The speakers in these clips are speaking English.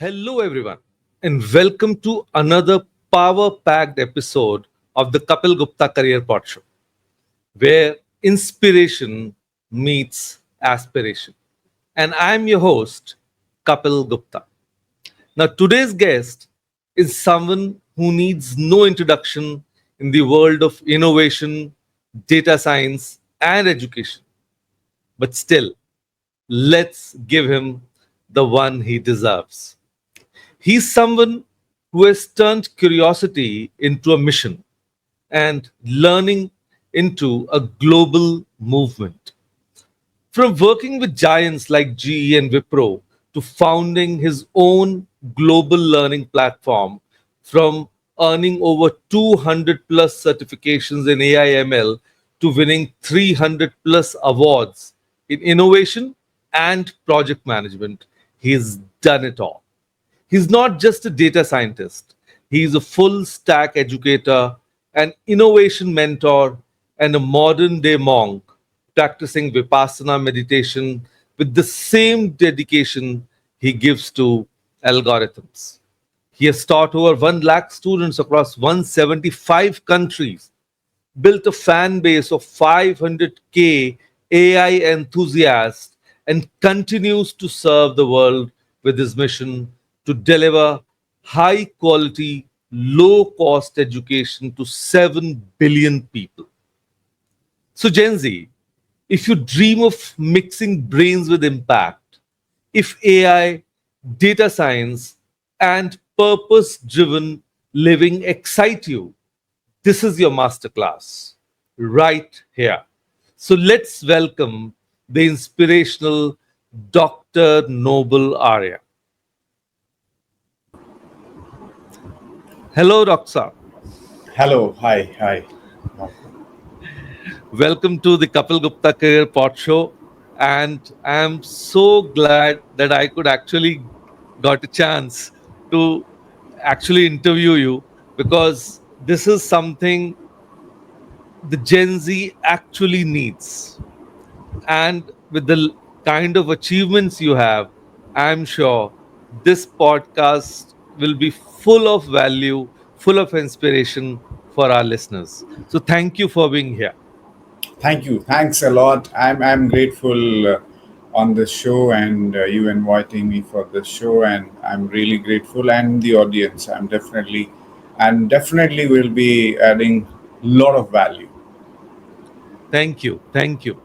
Hello, everyone, and welcome to another power packed episode of the Kapeel Gupta Career Pod Show, where inspiration meets aspiration. And I'm your host, Kapeel Gupta. Now, today's guest is someone who needs no introduction in the world of innovation, data science, and education. But still, let's give him the one he deserves. He's someone who has turned curiosity into a mission and learning into a global movement. From working with giants like GE and Wipro to founding his own global learning platform, from earning over 200 plus certifications in AI/ML to winning 300 plus awards in innovation and project management, he's done it all. He's not just a data scientist, he's a full stack educator, an innovation mentor, and a modern day monk practicing Vipassana meditation with the same dedication he gives to algorithms. He has taught over 1 lakh students across 175 countries, built a fan base of 500K AI enthusiasts, and continues to serve the world with his mission to deliver high quality, low cost education to 7 billion people. So, Gen Z, if you dream of mixing brains with impact, if AI, data science, and purpose driven living excite you, this is your masterclass right here. So let's welcome the inspirational Dr. Noble Arya. Hello, Doctor. Hello, hi. Welcome to the Kapil Gupta Career Pod Show. And I'm so glad that I could actually got a chance to actually interview you because this is something the Gen Z actually needs. And with the kind of achievements you have, I'm sure this podcast will be full of value, full of inspiration for our listeners. So thank you for being here. Thank you. Thanks a lot. I'm grateful on this show and you inviting me for this show, and I'm really grateful. And the audience, I'm definitely will be adding a lot of value. Thank you. Thank you.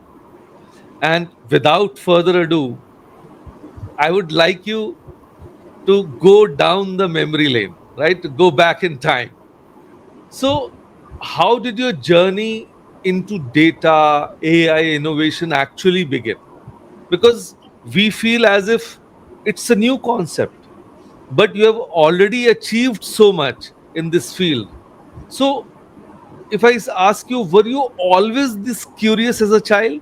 And without further ado, I would like you to go down the memory lane, right? To go back in time. So, how did your journey into data, AI innovation actually begin? Because we feel as if it's a new concept, but you have already achieved so much in this field. So, if I ask you, were you always this curious as a child?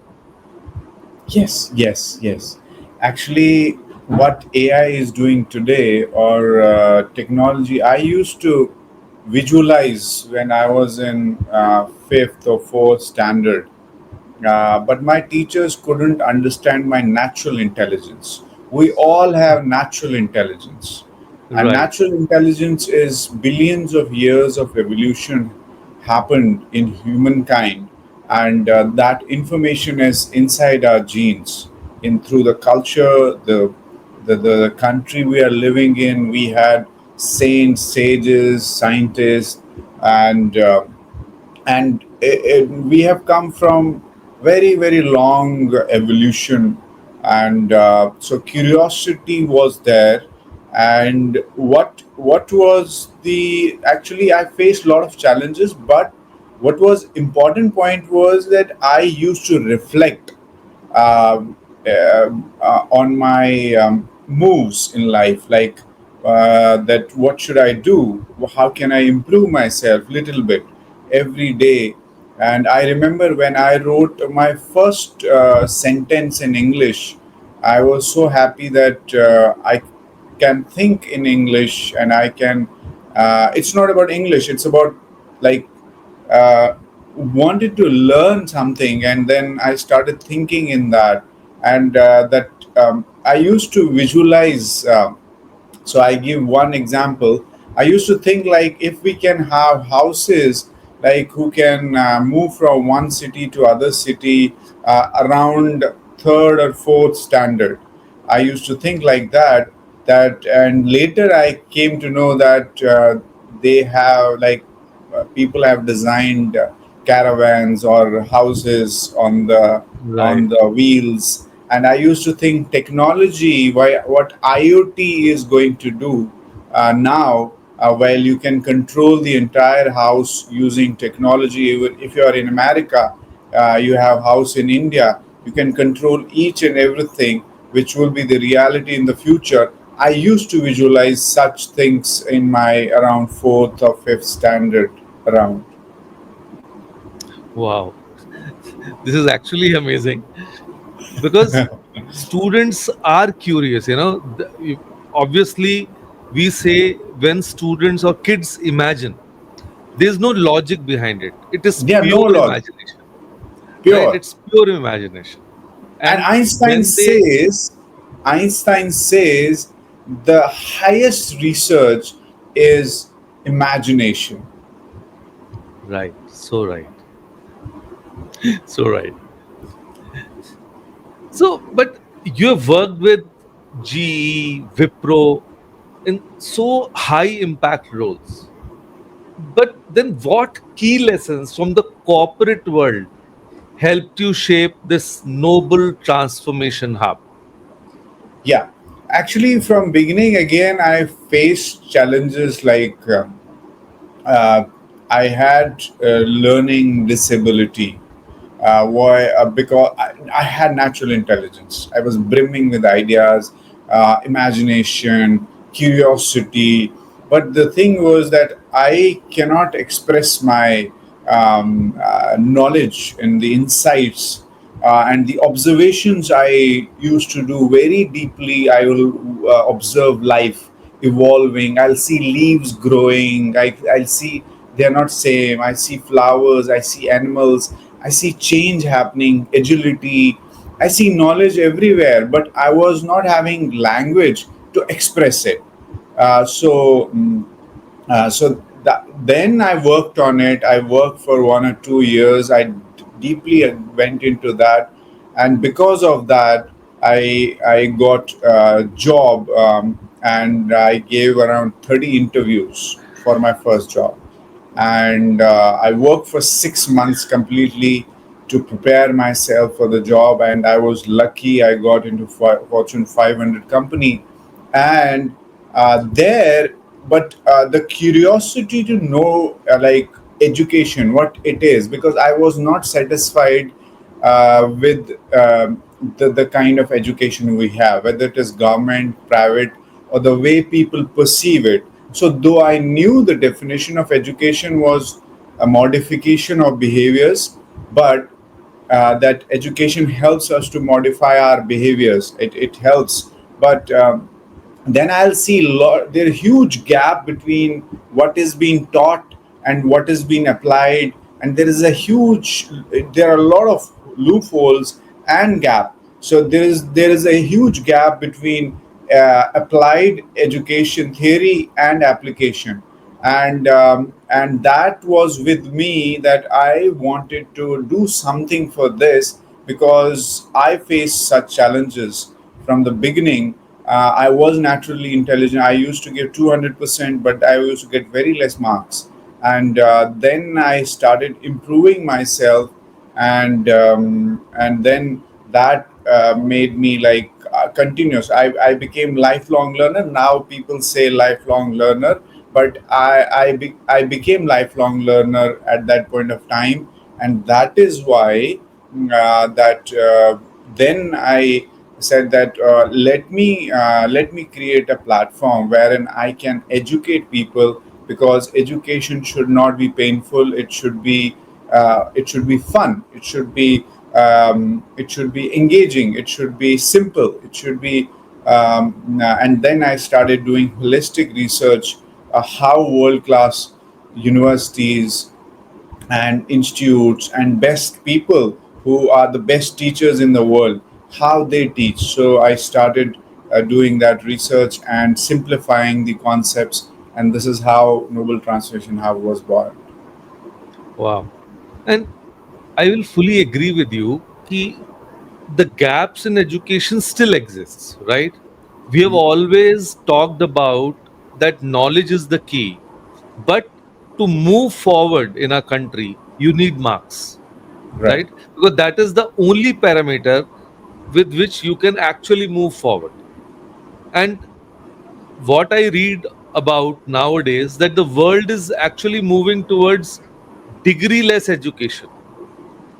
Yes. Actually, what AI is doing today, or technology, I used to visualize when I was in fifth or fourth standard. But my teachers couldn't understand my natural intelligence. We all have natural intelligence, and Right, natural intelligence is billions of years of evolution happened in humankind, and that information is inside our genes. In through the culture, the country we are living in, we had saints, sages, scientists, and we have come from very long evolution, and so curiosity was there. And what was the actually, I faced a lot of challenges, but what was important point was that I used to reflect um, on my moves in life, like that what should I do, how can I improve myself little bit every day. And I remember when I wrote my first sentence in English, I was so happy that I can think in English, and I can it's not about English, it's about like uh, wanted to learn something, and then I started thinking in that, and that I used to visualize So I give one example. I used to think like if we can have houses like who can move from one city to other city around third or fourth standard. I used to think like that. That and later I came to know that they have like people have designed caravans or houses Right. on the wheels. And I used to think technology, what IoT is going to do now, while you can control the entire house using technology. Even if you are in America, you have house in India, you can control each and everything, which will be the reality in the future. I used to visualize such things in my around fourth or fifth standard around. Wow. This is actually amazing because students are curious. Obviously, we say when students or kids imagine, there's no logic behind it. It is Yeah, no pure logic, imagination, right? pure. It's pure imagination. And And when they, Einstein says the highest research is imagination. right, so right, so right. So, but you have worked with GE, Wipro in so high impact roles. But then, what key lessons from the corporate world helped you shape this noble transformation hub? Yeah, actually, from beginning again, I faced challenges like uh, I had learning disability. Why? Because I had natural intelligence. I was brimming with ideas, imagination, curiosity. But the thing was that I cannot express my knowledge and the insights and the observations I used to do very deeply. I will observe life evolving. I'll see leaves growing. I'll see they're not same. I see flowers. I see animals. I see change happening, agility. I see knowledge everywhere, but I was not having language to express it. Then I worked on it. I worked for 1 or 2 years. I deeply went into that, and because of that, I got a job, and I gave around 30 interviews for my first job, and I worked for 6 months completely to prepare myself for the job, and I was lucky. I got into Fortune 500 company, and there, but the curiosity to know like education, what it is, because I was not satisfied with the kind of education we have, whether it is government, private, or the way people perceive it. So, though I knew the definition of education was a modification of behaviors, but that education helps us to modify our behaviors. It helps, but then I'll see there huge gap between what is being taught and what is being applied, and there are a lot of loopholes and gap. So there is a huge gap between applied education theory and application, and that was with me that I wanted to do something for this because I faced such challenges from the beginning. I was naturally intelligent. I used to give 200%, but I used to get very less marks. And then I started improving myself, and then that made me like continuous. I became lifelong learner. Now people say lifelong learner, but I became lifelong learner at that point of time, and that is why that then I said that let me create a platform wherein I can educate people, because education should not be painful. It should be fun. It should be engaging. It should be simple. It should be and then I started doing holistic research, how world class universities and institutes and best people who are the best teachers in the world, how they teach. So I started doing that research and simplifying the concepts. And this is how Noble Translation Hub was born. Wow. And I will fully agree with you कि the gaps in education still exists, right? We have always talked about that knowledge is the key, but to move forward in our country, you need marks, Right. right? Because that is the only parameter with which you can actually move forward. And what I read about nowadays that the world is actually moving towards degree-less education.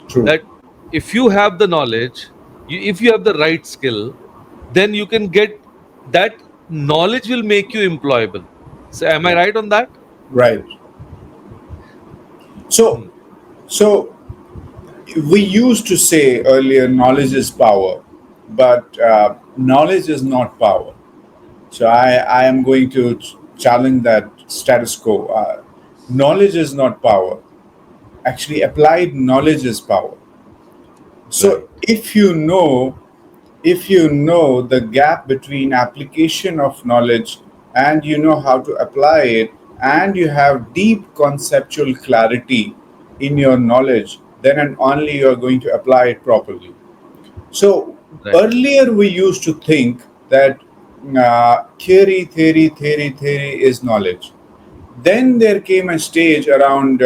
True. That if you have the knowledge, if you have the right skill, then you can get that knowledge will make you employable. So, am I Right. right on that? Right. So, Hmm. so we used to say earlier, knowledge is power, but knowledge is not power. So I am going to challenge that status quo. Knowledge is not power. Actually, applied knowledge is power. So Right, if you know the gap between application of knowledge and you know how to apply it, and you have deep conceptual clarity in your knowledge, then and only you are going to apply it properly. So right, earlier we used to think that theory is knowledge. Then there came a stage around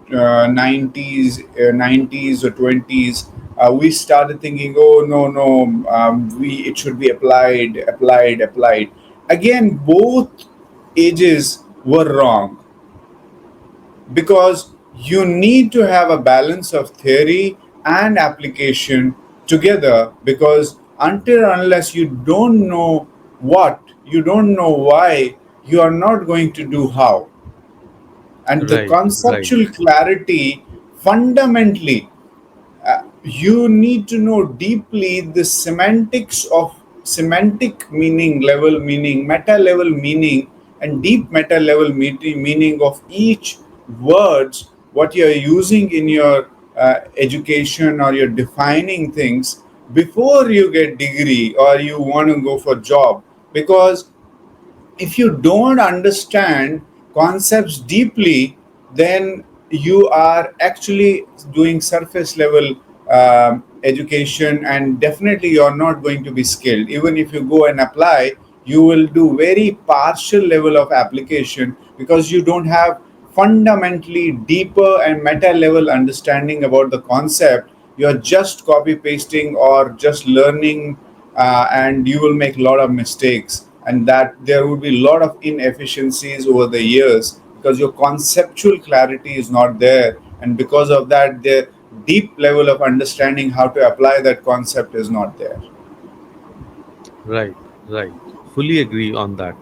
90s or 20s. We started thinking, oh no no, we it should be applied. Again, both ages were wrong, because you need to have a balance of theory and application together, because until unless you don't know what, you don't know why, you are not going to do how. And the right, right, conceptual clarity, fundamentally, you need to know deeply the semantics of semantic meaning, level meaning, meta level meaning, and deep meta level meaning of each words what you are using in your education, or you're defining things before you get degree or you want to go for job. Because if you don't understand concepts deeply, then you are actually doing surface level education, and definitely you're not going to be skilled. Even if you go and apply, you will do very partial level of application, because you don't have fundamentally deeper and meta level understanding about the concept. You're just copy pasting or just learning, and you will make a lot of mistakes, and that there would be a lot of inefficiencies over the years, because your conceptual clarity is not there, and because of that, the deep level of understanding how to apply that concept is not there. right, right. Fully agree on that.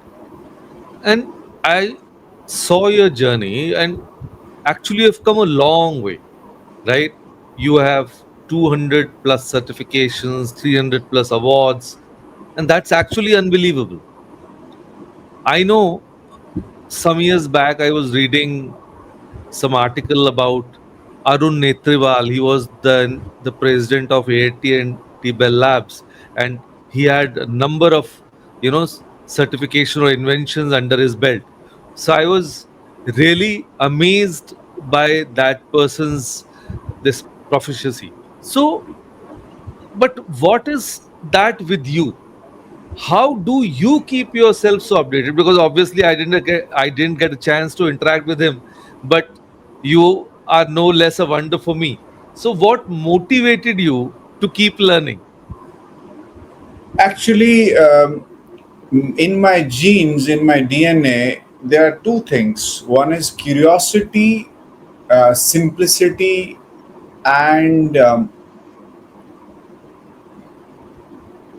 And I saw your journey, and actually, you've come a long way, right? You have 200 plus certifications, 300 plus awards, and that's actually unbelievable. I know some years back I was reading some article about Arun Netriwal. He was the president of AT&T Bell Labs, and he had a number of certification or inventions under his belt. So I was really amazed by that person's this proficiency. So, but what is that with you? How do you keep yourself so updated? Because obviously I didn't get a chance to interact with him, but you are no less a wonder for me. So what motivated you to keep learning? Actually, in my genes, in my DNA, there are two things. One is curiosity, simplicity, and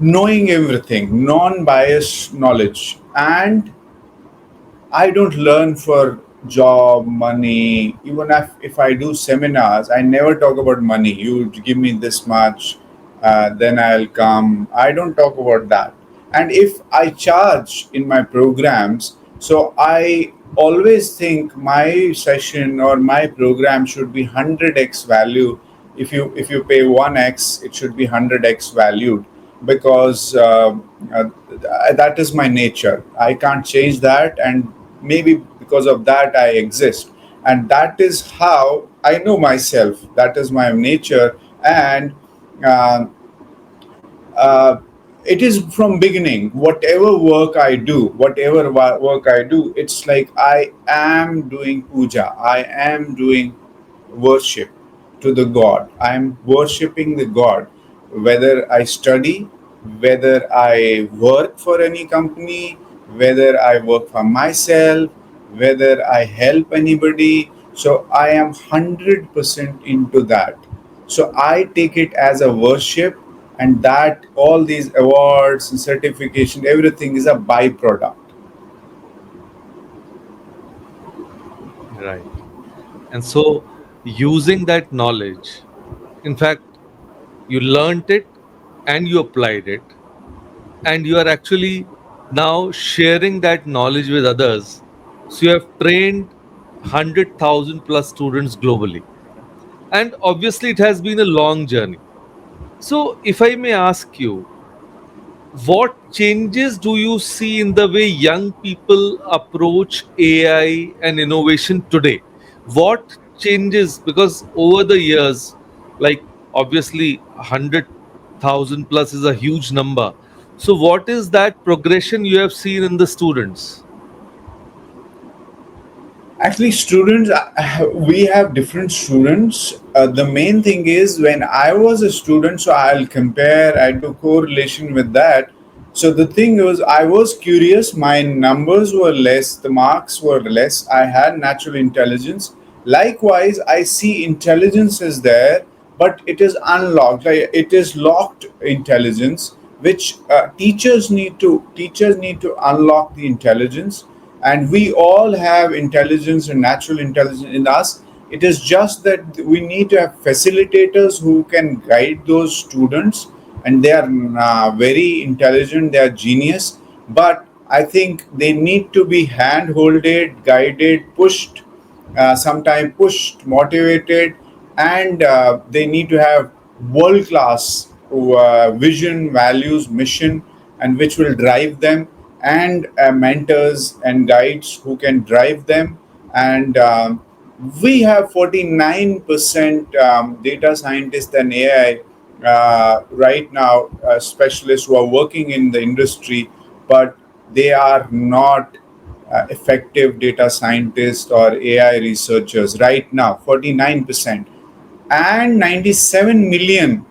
knowing everything, non biased knowledge. And I don't learn for job, money. Even if I do seminars, I never talk about money. You give me this much, then I'll come. I don't talk about that. And if I charge in my programs, so I always think my session or my program should be 100x value. If you pay 1x, it should be 100x valued. because that is my nature. I can't change that, and maybe because of that I exist. And that is how I know myself. That is my nature. And uh, uh, it is from beginning. Whatever work I do, work I do, it's like I am doing puja, I am doing worship to the god. I am worshiping the god, whether I study, whether I work for any company, whether I work for myself, whether I help anybody. So I am 100% into that. So I take it as a worship, and that all these awards and certification, everything is a byproduct. Right. And so, using that knowledge, in fact, you learned it and you applied it, and you are actually now sharing that knowledge with others. So, you have trained 100,000 plus students globally. And obviously, it has been a long journey. So, if I may ask you, what changes do you see in the way young people approach AI and innovation today? What changes? Because over the years, like obviously 100,000 plus is a huge number. So, what is that progression you have seen in the students? Actually, students, we have different students. The main thing is when I was a student, so I'll compare, I do correlation with that. So the thing was, I was curious, my numbers were less, the marks were less, I had natural intelligence. Likewise, I see intelligence is there, but it is unlocked, like it is locked intelligence, which teachers need to unlock the intelligence. And we all have intelligence and natural intelligence in us. It is just that we need to have facilitators who can guide those students, and they are very intelligent, they are genius. But I think they need to be hand holded, guided, pushed, sometimes pushed, motivated, and they need to have world class vision, values, mission, and which will drive them, and mentors and guides who can drive them. And we have 49% data scientists and AI right now, specialists who are working in the industry, but they are not effective data scientists or AI researchers right now, 49%. And 97 million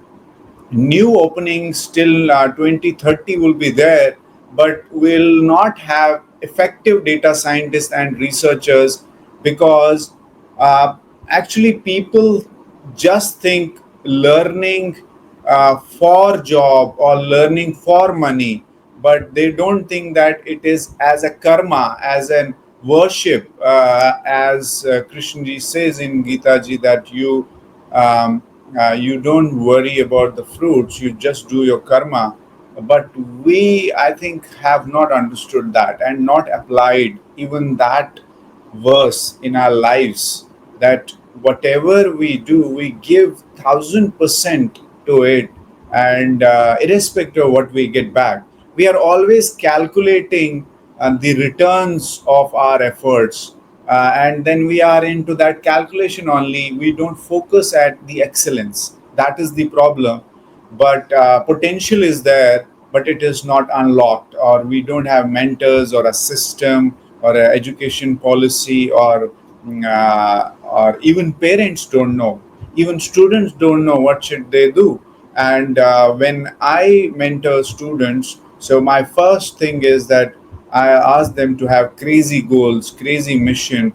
new openings till 2030 will be there, but will not have effective data scientists and researchers, because uh, actually people just think learning for job or learning for money, but they don't think that it is as a karma, as an worship, as Krishna ji says in Gita ji, that um, you don't worry about the fruits, you just do your karma. But we, I think, have not understood that and not applied even that verse in our lives, that whatever we do, we give 1,000% to it, and irrespective of what we get back, we are always calculating the returns of our efforts, and then we are into that calculation only. We don't focus at the excellence. That is the problem. But potential is there, but it is not unlocked, or we don't have mentors or a system or a education policy, or even parents don't know, even students don't know what should they do. And when I mentor students, so my first thing is that I ask them to have crazy goals, crazy mission,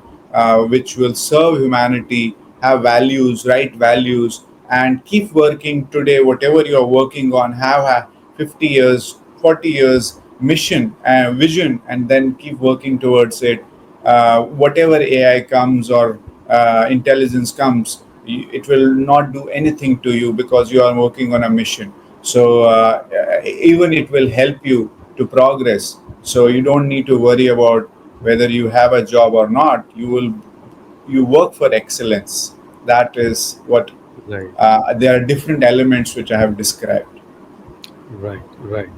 which will serve humanity, have values, right values, and keep working today. Whatever you are working on, have a 50 years, 40 years mission and vision, and then keep working towards it. Whatever AI comes or intelligence comes, it will not do anything to you because you are working on a mission. So even it will help you to progress. So you don't need to worry about whether you have a job or not. You work for excellence. That is what Right. there are different elements which I have described. Right, right.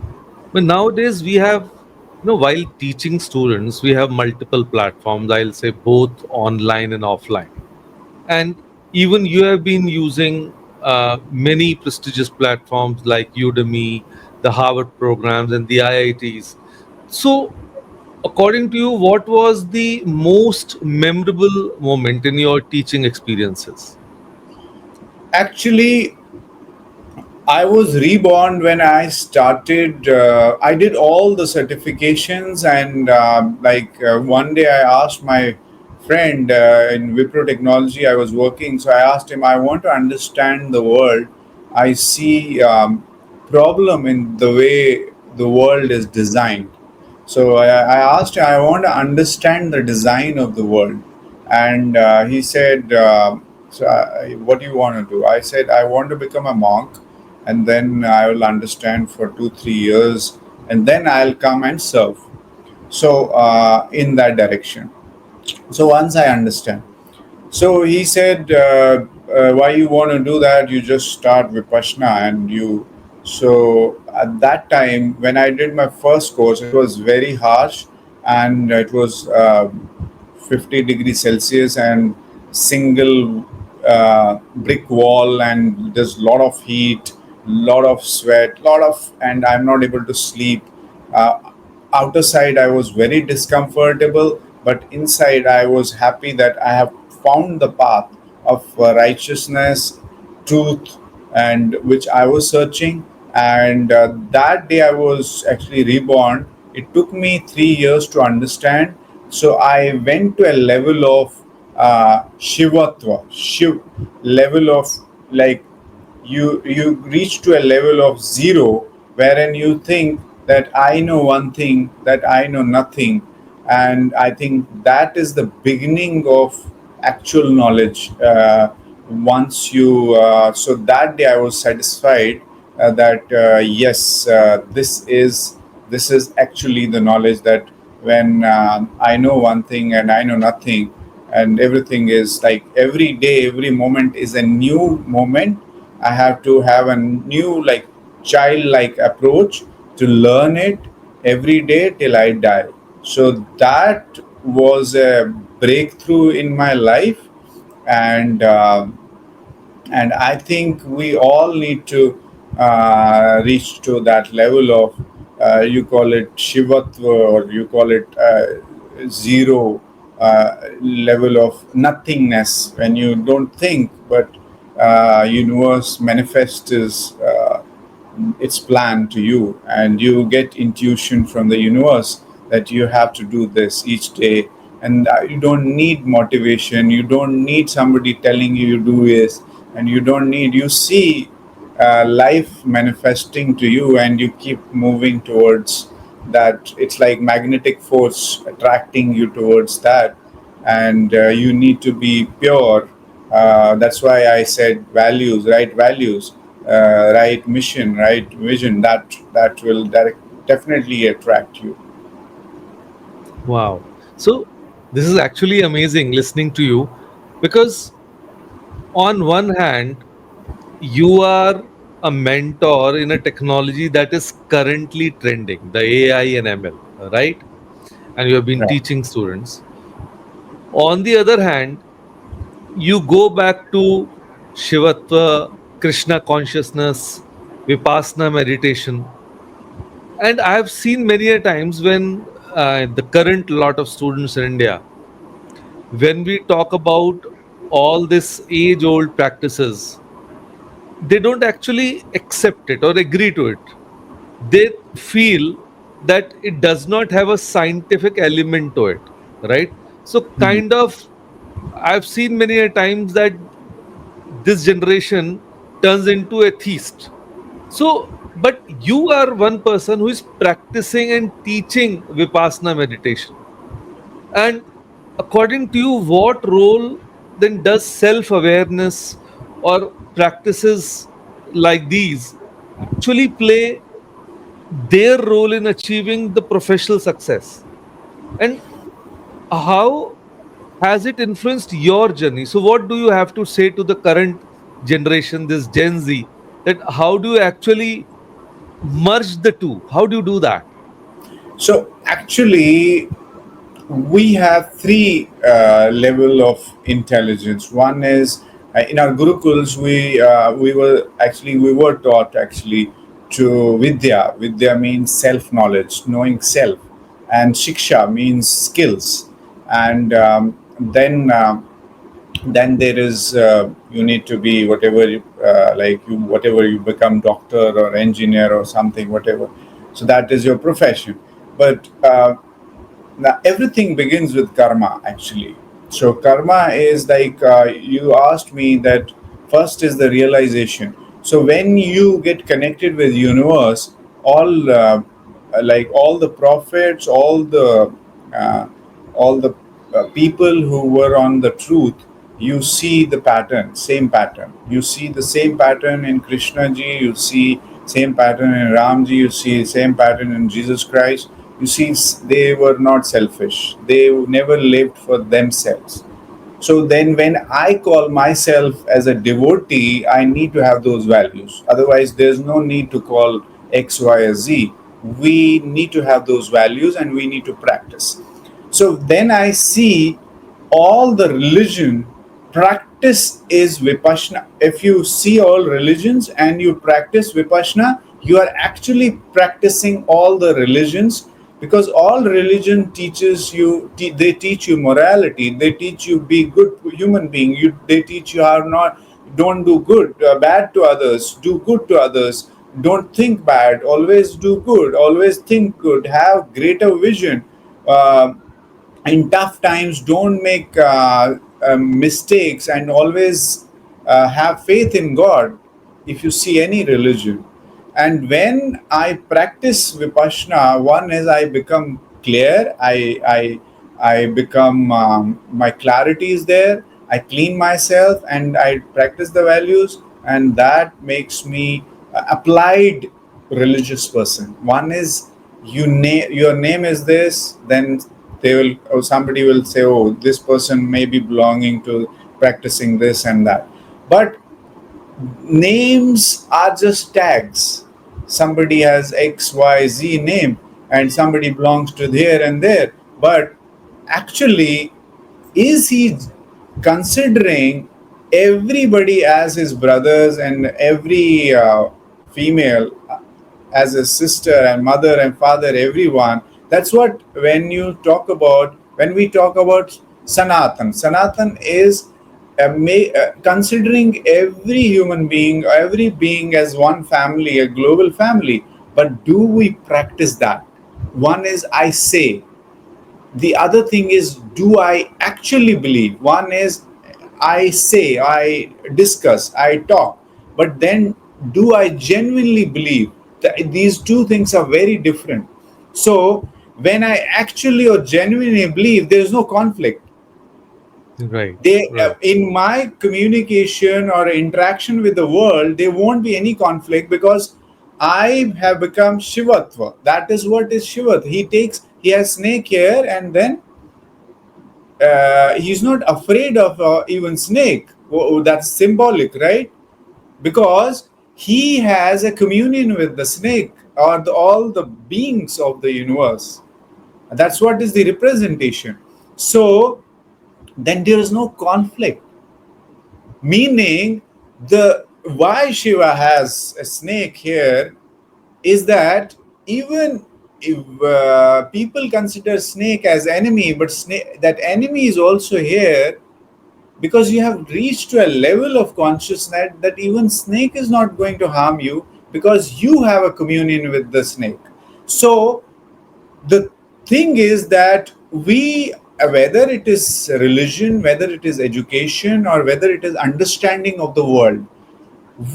But nowadays we have, while teaching students, we have multiple platforms. I'll say both online and offline. And even you have been using many prestigious platforms like Udemy, the Harvard programs, and the IITs. So, according to you, what was the most memorable moment in your teaching experiences? Actually, I was reborn when I started. I did all the certifications, and one day I asked my friend in Wipro Technology I was working. So I asked him, I want to understand the world. I see problem in the way the world is designed. So I asked him, I want to understand the design of the world, and he said, "What do you want to do?" I said, "I want to become a monk, and then I will understand for 2 3 years, and then I'll come and serve." So in that direction. So once I understand. So he said, "Why you want to do that? You just start Vipassana and you." So at that time, when I did my first course, it was very harsh, and it was 50 degrees Celsius and single brick wall, and there's a lot of heat, lot of sweat, lot of, and I'm not able to sleep. Uh, Outer side I was very discomfortable, but inside I was happy that I have found the path of righteousness, truth, and which I was searching. And that day I was actually reborn. It took me 3 years to understand. So I went to a level of shivatva, shiv, level of, like, you reach to a level of zero, wherein you think that I know one thing, that I know nothing. And I think that is the beginning of actual knowledge. Once you So that day I was satisfied that yes, this is actually the knowledge, that when I know one thing and I know nothing, and everything is like every day, every moment is a new moment. I have to have a new, like, childlike approach to learn it every day till I die. So that was a breakthrough in my life. and and I think we all need to reach to that level of, you call it Shivatva, or you call it zero, level of nothingness, when you don't think, but universe manifests its plan to you, and you get intuition from the universe that you have to do this each day. And you don't need motivation, you don't need somebody telling you you do this, and you don't need, you see life manifesting to you, and you keep moving towards that. It's like magnetic force attracting you towards that. And you need to be pure. That's why I said values, right mission, right vision. That will definitely attract you. Wow. So, this is actually amazing listening to you because, on one hand, you are a mentor in a technology that is currently trending, the AI and ML, right? And you have been Right. teaching students. On the other hand, you go back to Shivatva, Krishna consciousness, Vipassana meditation. And I have seen many a times when the current lot of students in India, when we talk about all this age old practices, they don't actually accept it or agree to it. They feel that it does not have a scientific element to it, right? So, kind of, I've seen many a times that this generation turns into a theist. So, but you are one person who is practicing and teaching Vipassana meditation. And according to you, what role then does self awareness or practices like these actually play their role in achieving the professional success? And how has it influenced your journey? So, what do you have to say to the current generation, this Gen Z, that how do you actually merge the two? How do you do that? So actually, we have three level of intelligence. One is in our gurukuls we were taught actually to vidya. Vidya means self knowledge, knowing self, and shiksha means skills, and then there is you need to be whatever whatever you become, doctor or engineer or something, whatever. So that is your profession. But now everything begins with karma actually. So karma is like, you asked me that first is the realization. So when you get connected with universe, all all the prophets, uh, all the people who were on the truth, you see the pattern, same pattern. You see the same pattern in Krishna ji, you see same pattern in Ram ji, you see same pattern in Jesus Christ. You see, they were not selfish. They never lived for themselves. So then, when I call myself as a devotee, I need to have those values. Otherwise, there's no need to call X, Y, or Z. We need to have those values and we need to practice. So then I see all the religion practice is Vipassana. If you see all religions and you practice Vipassana, you are actually practicing all the religions, because all religion teaches you, they teach you morality, they teach you be good human being, they teach you how not, don't do good bad to others, do good to others, don't think bad, always do good, always think good, have greater vision. uh, in tough times, don't make mistakes, and always have faith in God. If you see any religion, and when I practice Vipassana, one is I become clear. I become, my clarity is there. I clean myself and I practice the values, and that makes me applied religious person. One is, your name is this, then they will, or somebody will say, oh, this person may be belonging to practicing this and that. But names are just tags. Somebody has XYZ name and somebody belongs to here and there. But actually, is he considering everybody as his brothers, and every female as a sister and mother and father, everyone? That's what, when we talk about Sanatan is considering every human being, every being as one family, a global family. But do we practice that? One is I say, the other thing is, do I actually believe? One is I say, I discuss, I talk, but then do I genuinely believe? These two things are very different. So when I actually or genuinely believe, there is no conflict. Right, They right, in my communication or interaction with the world, there won't be any conflict, because I have become Shivatva. That is what is Shivat. He has snake here, and then he's not afraid of even snake. That's symbolic, right? Because he has a communion with the snake, or all the beings of the universe. That's what is the representation. So then there is no conflict. Meaning, the why Shiva has a snake here is that, even if people consider snake as enemy, but that enemy is also here, because you have reached to a level of consciousness that even snake is not going to harm you, because you have a communion with the snake. So the thing is that we, whether it is religion, whether it is education, or whether it is understanding of the world,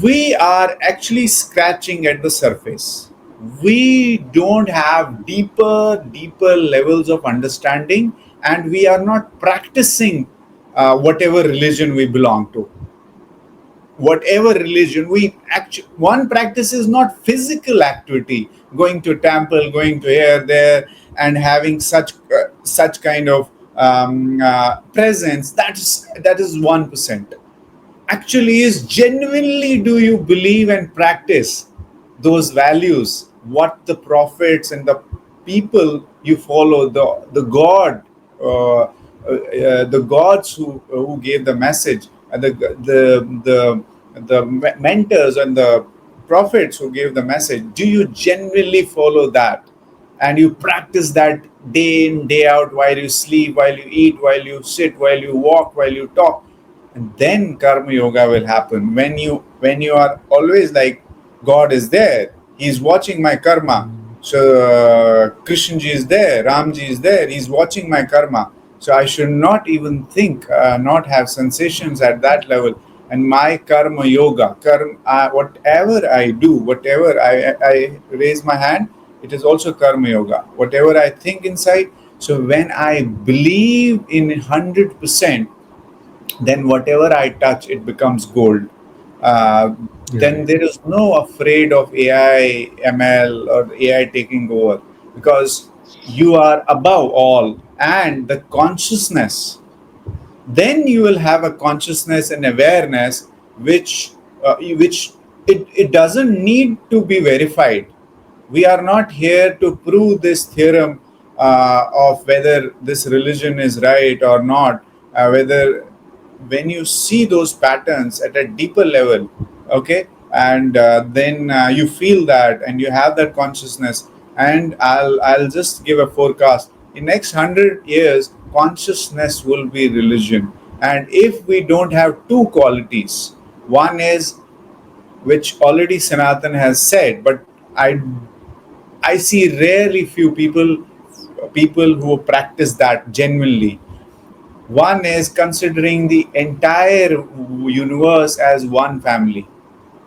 we are actually scratching at the surface. We don't have deeper levels of understanding, and we are not practicing whatever religion we belong to. Whatever religion we actually, one practice is not physical activity, going to temple, going to here, there, and having such kind of presence. That is 1%. Actually, is genuinely, do you believe and practice those values, what the prophets and the people you follow, the God, the gods who gave the message, and the mentors and the prophets who gave the message, do you genuinely follow that? And you practice that day in, day out, while you sleep, while you eat, while you sit, while you walk, while you talk. And then karma yoga will happen. When you are always like, God is there, He's watching my karma. So Krishna ji is there, Ram ji is there, He's watching my karma. So I should not even think, not have sensations at that level. And my karma yoga, whatever I do, whatever I raise my hand, it is also karma yoga. Whatever I think inside. So when I believe in 100%, then whatever I touch, it becomes gold. Then Right. there is no afraid of AI, ML, or AI taking over, because you are above all, and the consciousness. Then you will have a consciousness and awareness, which it doesn't need to be verified. We are not here to prove this theorem of whether this religion is right or not, whether when you see those patterns at a deeper level, okay, and then you feel that and you have that consciousness. And I'll just give a forecast: in next 100 years, consciousness will be religion. And if we don't have two qualities, one is, which already Sanatan has said, but I see rarely few people who practice that genuinely. One is considering the entire universe as one family,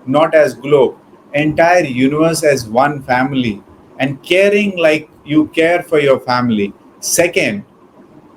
not as globe. Entire universe as one family, and caring like you care for your family. Second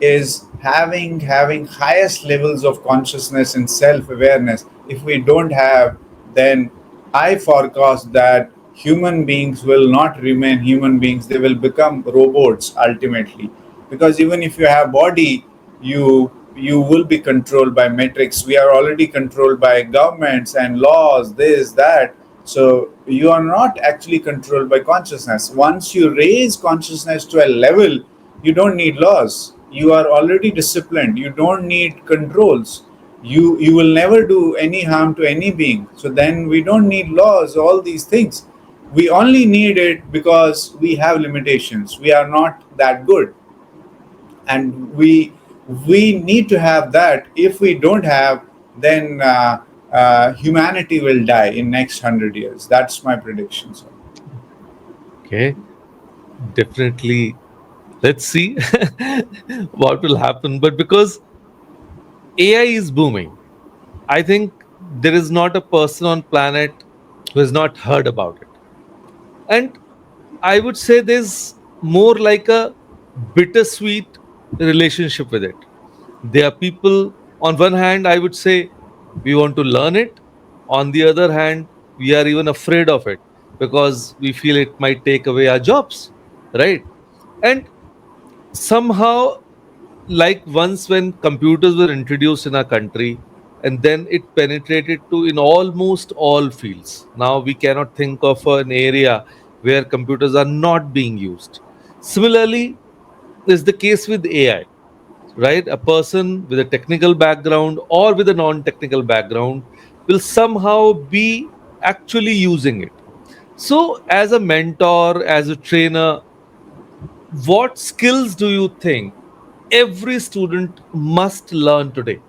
is having highest levels of consciousness and self-awareness. If we don't have, then I forecast that human beings will not remain human beings, they will become robots ultimately. Because even if you have body, you will be controlled by metrics. We are already controlled by governments and laws, this that. So you are not actually controlled by consciousness. Once you raise consciousness to a level, you don't need laws. You are already disciplined. You don't need controls. You will never do any harm to any being. So then we don't need laws, all these things. We only need it because we have limitations. We are not that good, and we need to have that. If we don't have, then humanity will die in next 100 years. That's my prediction, sir. Okay. Definitely. Let's see what will happen. But because AI is booming, I think there is not a person on planet who has not heard about it. And I would say there's more like a bittersweet relationship with it. There are people, on one hand, I would say we want to learn it. On the other hand, we are even afraid of it because we feel it might take away our jobs, right? And somehow, like once when computers were introduced in our country, and then it penetrated to in almost all fields. Now we cannot think of an area where computers are not being used. Similarly is the case with AI, right? A person with a technical background or with a non-technical background will somehow be actually using it. So as a mentor, as a trainer, what skills do you think every student must learn today?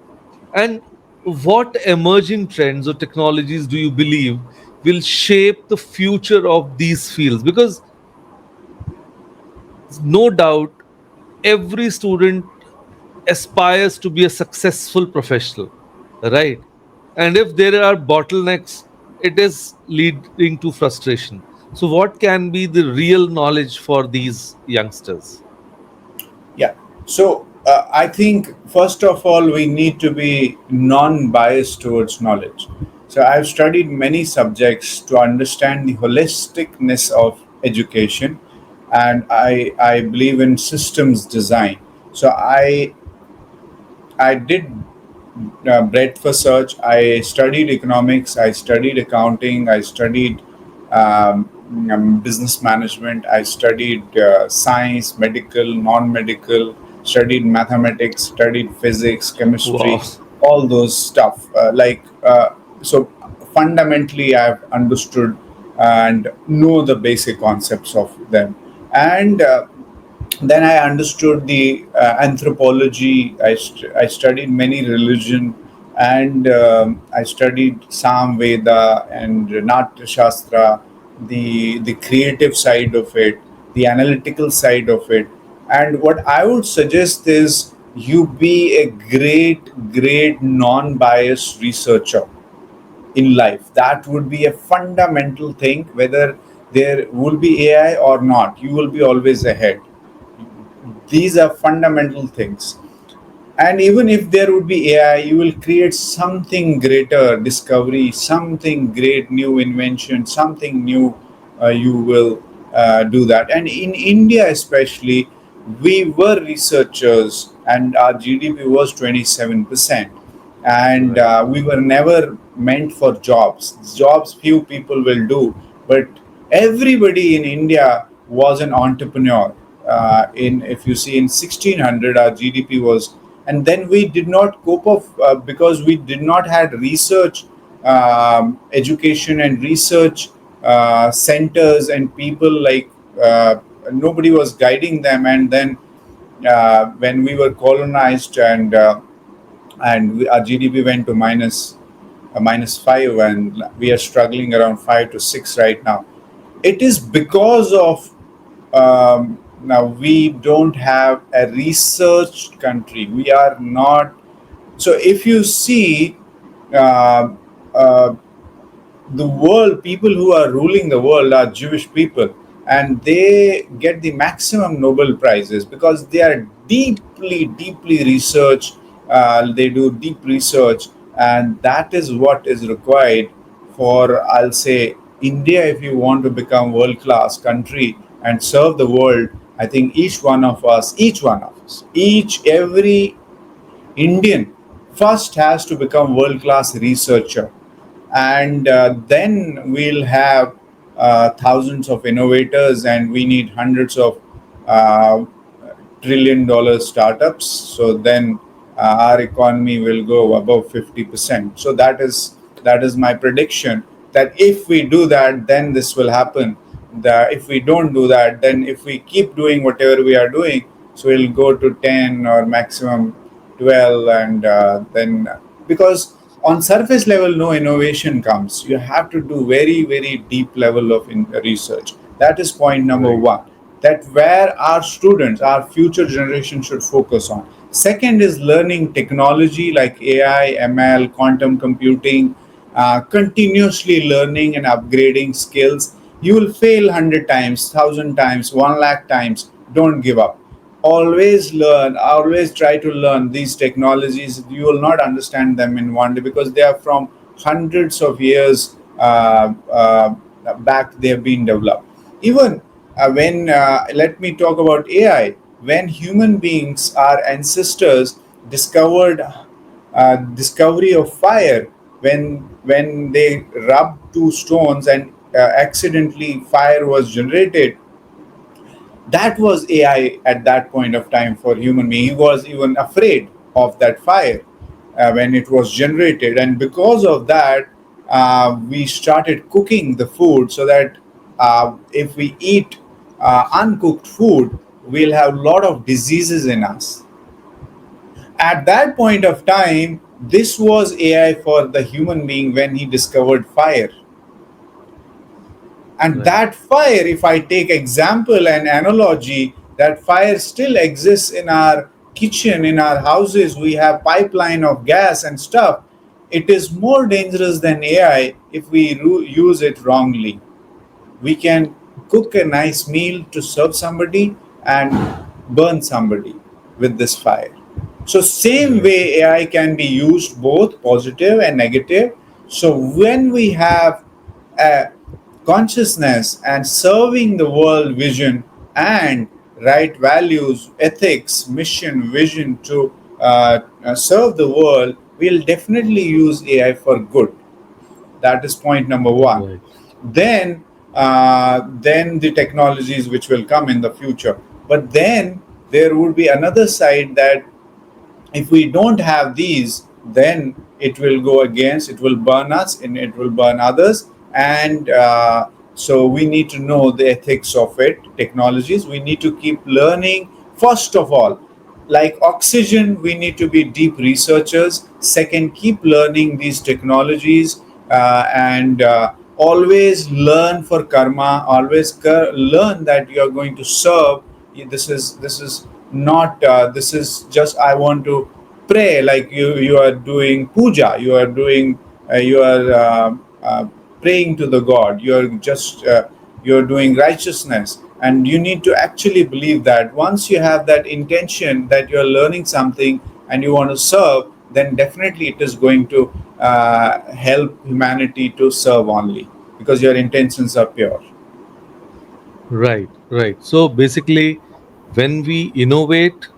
And what emerging trends or technologies do you believe will shape the future of these fields? Because no doubt every student aspires to be a successful professional, right? And if there are bottlenecks, it is leading to frustration. So, what can be the real knowledge for these youngsters? Yeah. So I think first of all we need to be non-biased towards knowledge. So I've studied many subjects to understand the holisticness of education, and I believe in systems design. So I did breadth for search. I studied economics. I studied accounting. I studied business management. I studied science, medical, non-medical, studied mathematics, studied physics, Wow. chemistry, all those stuff. So fundamentally, I've understood and know the basic concepts of them. And then I understood the anthropology. I studied many religion, and I studied Sam Veda and Natya Shastra, the creative side of it, the analytical side of it. And what I would suggest is you be a great non-biased researcher in life. That would be a fundamental thing. Whether there will be AI or not, you will be always ahead. These are fundamental things. And even if there would be AI, you will create something greater discovery, something great new invention, something new. You will do that. And in India, especially, we were researchers, and our GDP was 27%. And Right. we were never meant for jobs. Jobs few people will do, but everybody in India was an entrepreneur. In If you see in 1600, our GDP was, and then we did not cope up because we did not had research, education and research centers and people like nobody was guiding them. And then when we were colonized, our GDP went to minus 5, and we are struggling around 5 to 6 right now. It is because of now we don't have a researched country. We are not. So if you see uh, uh, the world, people who are ruling the world are Jewish people, and they get the maximum Nobel prizes because they are deeply researched. They do deep research, and that is what is required for, I'll say, India. If you want to become world class country and serve the world, I think each every Indian first has to become world class researcher, and then we'll have thousands of innovators, and we need hundreds of uh, trillion-dollar startups. So then our economy will go above 50%. So that is my prediction. That if we do that, then this will happen. If we don't do that, then if we keep doing whatever we are doing, so we'll go to 10 or maximum 12, and then because on surface level no innovation comes. You have to do very deep level of research. That is point number Right. one, that where our students, our future generation should focus on. Second is learning technology like AI, ML, quantum computing, continuously learning and upgrading skills. You will fail 100 times, 1,000 times, 1 lakh times. Don't give up. Always learn, always try to learn these technologies. You will not understand them in one day because they are from hundreds of years back, they have been developed. Even when let me talk about AI. When human beings, our ancestors, discovered discovery of fire, when they rubbed two stones and accidentally fire was generated, that was AI at that point of time for human being. He was even afraid of that fire when it was generated, and because of that, we started cooking the food so that if we eat uncooked food, we'll have a lot of diseases in us. At that point of time, this was AI for the human being when he discovered fire. And Right. that fire, if I take example and analogy, that fire still exists in our kitchen, in our houses. We have pipeline of gas and stuff. It is more dangerous than AI if we use it wrongly. We can cook a nice meal to serve somebody and burn somebody with this fire. So same Right. way AI can be used both positive and negative. So when we have a consciousness and serving the world vision and right values, ethics, mission, vision to serve the world, we'll definitely use AI for good. That is point number one. Right. Then then the technologies which will come in the future. But then there would be another side, that if we don't have these, then it will go against, it will burn us and it will burn others. And so we need to know the ethics of it, technologies. We need to keep learning. First of all, like oxygen, we need to be deep researchers. Second, keep learning these technologies, and always learn for karma. Always learn that you are going to serve. This is not, this is just, I want to pray. Like you are doing puja, you are doing, you are praying to the god. You are just, you're doing righteousness, and you need to actually believe that once you have that intention that you're learning something and you want to serve, then definitely it is going to help humanity to serve only, because your intentions are pure. Right, right. So basically, when we innovate,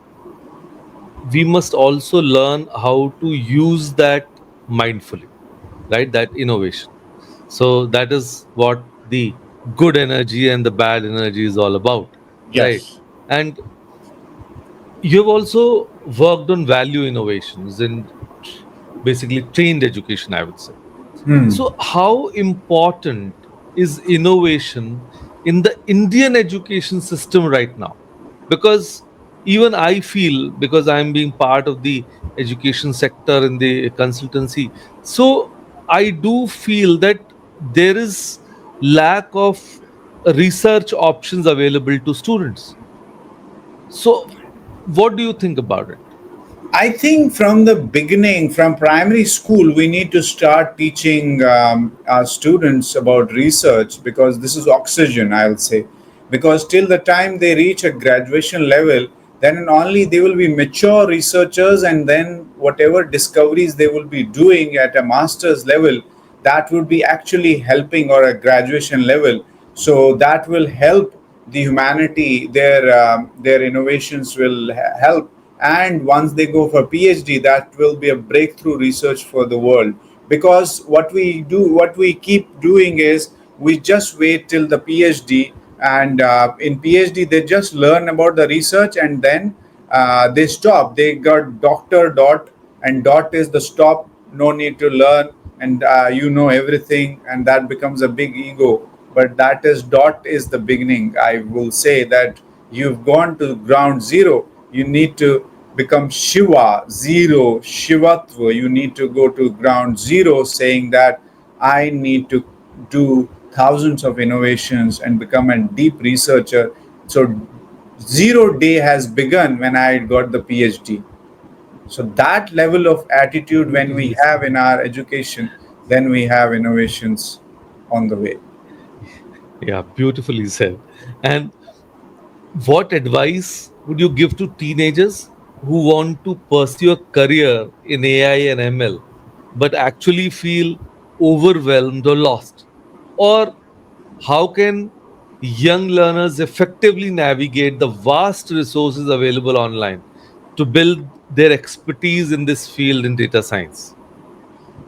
we must also learn how to use that mindfully, right? That innovation. So that is what the good energy and the bad energy is all about, right? Yes. And you've also worked on value innovations and basically trained education, I would say. Hmm. So, how important is innovation in the Indian education system right now? Because even I feel, because I'm being part of the education sector in the consultancy, so I do feel that there is lack of research options available to students. So, what do you think about it? I think from the beginning, from primary school, we need to start teaching our students about research, because this is oxygen, I'll say. Because till the time they reach a graduation level, then and only they will be mature researchers, and then whatever discoveries they will be doing at a master's level, that would be actually helping, or a graduation level. So that will help the humanity. Their innovations will help, and once they go for PhD, that will be a breakthrough research for the world. Because what we keep doing is, we just wait till the PhD, and in PhD they just learn about the research, and then they stop. They got doctor dot, and dot is the stop. No need to learn, and you know everything, and that becomes a big ego. But that is, dot is the beginning. I will say that you've gone to ground zero. You need to become Shiva, zero, Shivatva. You need to go to ground zero, saying that I need to do thousands of innovations and become a deep researcher. So, zero day has begun when I got the PhD. So, that level of attitude, when we Beautifully have said. in our education, then we have innovations on the way. Yeah, beautifully said. And what advice would you give to teenagers who want to pursue a career in AI and ML but actually feel overwhelmed or lost? Or how can young learners effectively navigate the vast resources available online to build their expertise in this field in data science?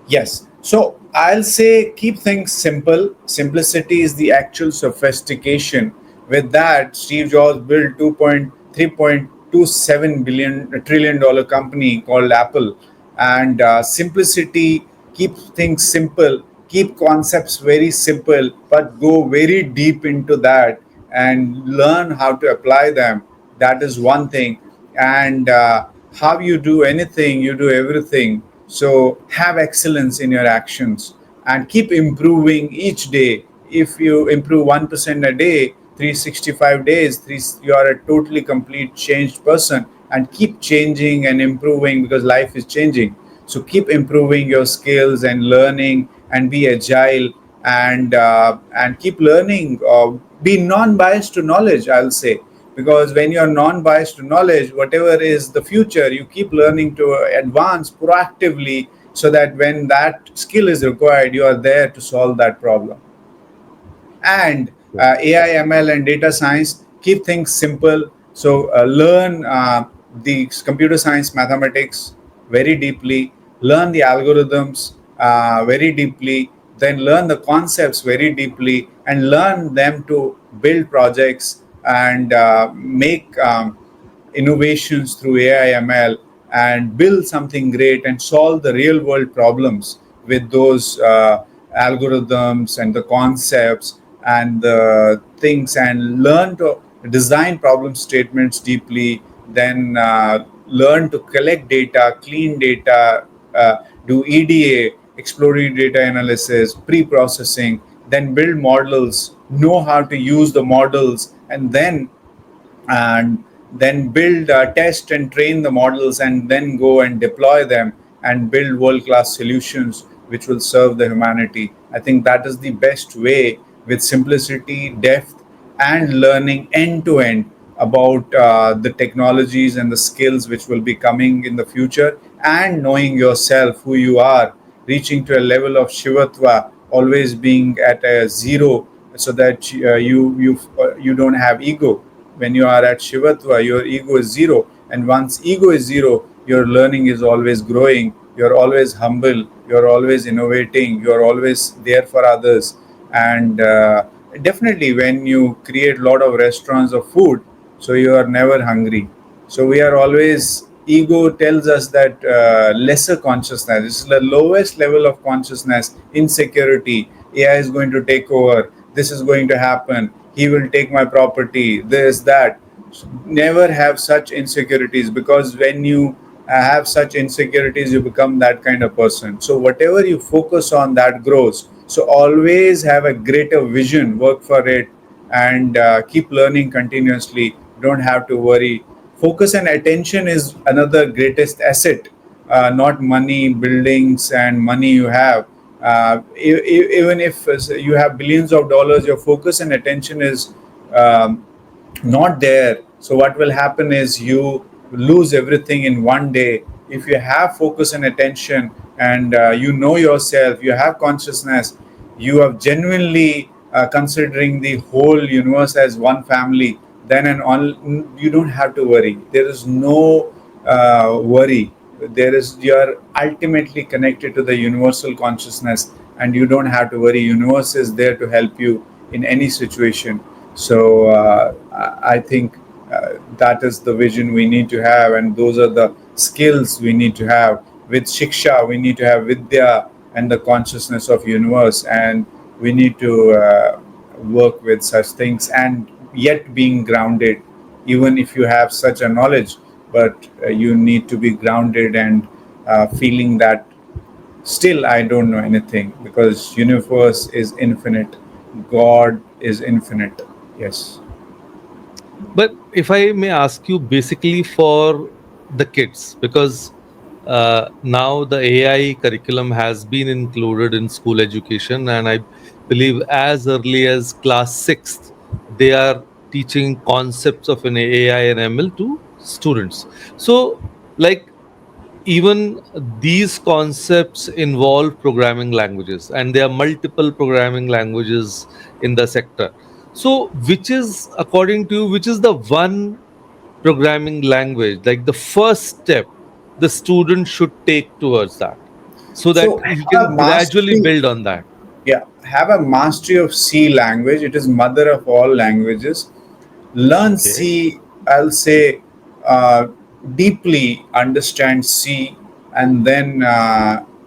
Yes. So I'll say keep things simple. Simplicity is the actual sophistication. With that, Steve Jobs built 2.327 billion trillion dollar company called Apple. And simplicity, keep things simple, keep concepts very simple, but go very deep into that and learn how to apply them. That is one thing. And how you do anything, you do everything. So have excellence in your actions and keep improving each day. If you improve 1% a day, 365 days, you are a totally complete changed person. And keep changing and improving, because life is changing. So keep improving your skills and learning, and be agile, and keep learning. Be non-biased to knowledge, I'll say, because when you're non-biased to knowledge, whatever is the future, you keep learning to advance proactively, so that when that skill is required, you are there to solve that problem. And Yeah. AI, ML, and data science, keep things simple. So learn the computer science, mathematics very deeply. Learn the algorithms very deeply. then learn the concepts very deeply, and learn them to build projects and make innovations through AI ML, and build something great and solve the real world problems with those algorithms and the concepts and the things, and learn to design problem statements deeply, then learn to collect data, clean data, do EDA, exploratory data analysis, pre-processing, then build models, know how to use the models, and then build, test and train the models, and then go and deploy them and build world class solutions which will serve the humanity. I think that is the best way, with simplicity, depth, and learning end to end about the technologies and the skills which will be coming in the future, and knowing yourself, who you are, reaching to a level of shivatva, always being at a zero, so that you don't have ego. When you are at shivatva, your ego is zero, and once ego is zero, your learning is always growing, you're always humble, you're always innovating, you're always there for others. And definitely when you create a lot of restaurants of food, so you are never hungry. So we are always, ego tells us that lesser consciousness, this is the lowest level of consciousness, insecurity, AI is going to take over, this is going to happen, he will take my property, this, that. Never have such insecurities, because when you have such insecurities, you become that kind of person. So whatever you focus on, that grows. So always have a greater vision, work for it, and keep learning continuously. Don't have to worry. Focus and attention is another greatest asset, not money, buildings, and money you have. Even if you have billions of dollars, your focus and attention is not there. So what will happen is you lose everything in one day. If you have focus and attention, and you know yourself, you have consciousness, you are genuinely considering the whole universe as one family, then you don't have to worry. There is no worry. There is, you are ultimately connected to the universal consciousness, and you don't have to worry. Universe is there to help you in any situation. So I think that is the vision we need to have, and those are the skills we need to have. With shiksha, we need to have vidya and the consciousness of universe, and we need to work with such things, and yet being grounded. Even if you have such a knowledge, but you need to be grounded and feeling that still I don't know anything, because universe is infinite, God is infinite. Yes. But if I may ask you, basically for the kids, because now the AI curriculum has been included in school education, and I believe as early as class sixth, they are teaching concepts of an AI and ML to students. So, like, even these concepts involve programming languages, and there are multiple programming languages in the sector. So which is, according to you, which is the one programming language, like the first step the student should take towards that, so that So he have a can gradually mastery. build on that? Yeah, have a mastery of C language. It is mother of all languages. Learn Okay. C. I'll say uh, deeply understand C, and then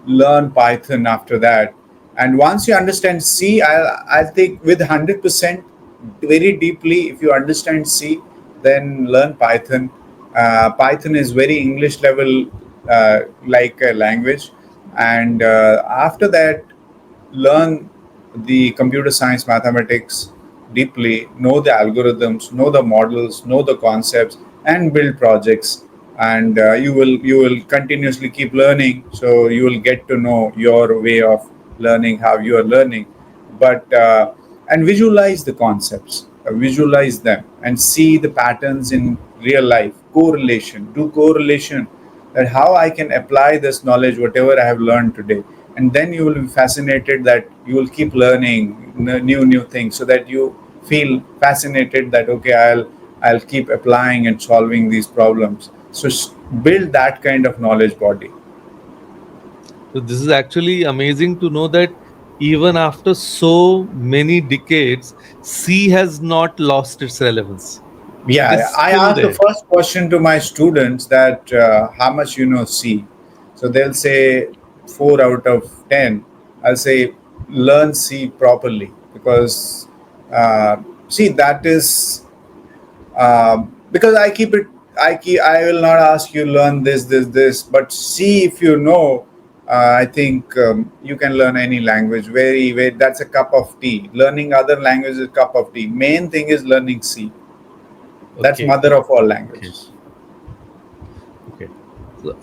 learn Python after that. And once you understand C, I think with 100% very deeply. If you understand C, then learn Python. Python is very English level, like a language, and after that learn the computer science, mathematics deeply, know the algorithms, know the models, know the concepts, and build projects. And you will continuously keep learning, so you will get to know your way of learning, how you are learning. But and visualize the concepts, visualize them, and see the patterns in real life. Correlation, do correlation, that how I can apply this knowledge, whatever I have learned today. And then you will be fascinated, that you will keep learning new things, so that you feel fascinated that okay, I'll keep applying and solving these problems. So build that kind of knowledge body. So this is actually amazing to know that even after so many decades, C has not lost its relevance. It Yeah, is yeah. I still ask the there. first question to my students that how much you know C. So they'll say 4 out of 10. I'll say learn C properly because see that is because I will not ask you learn this, but see if you know. I think you can learn any language. Very, that's a cup of tea. Learning other languages is a cup of tea. Main thing is learning C. That's Okay. mother of all Okay. languages. Okay.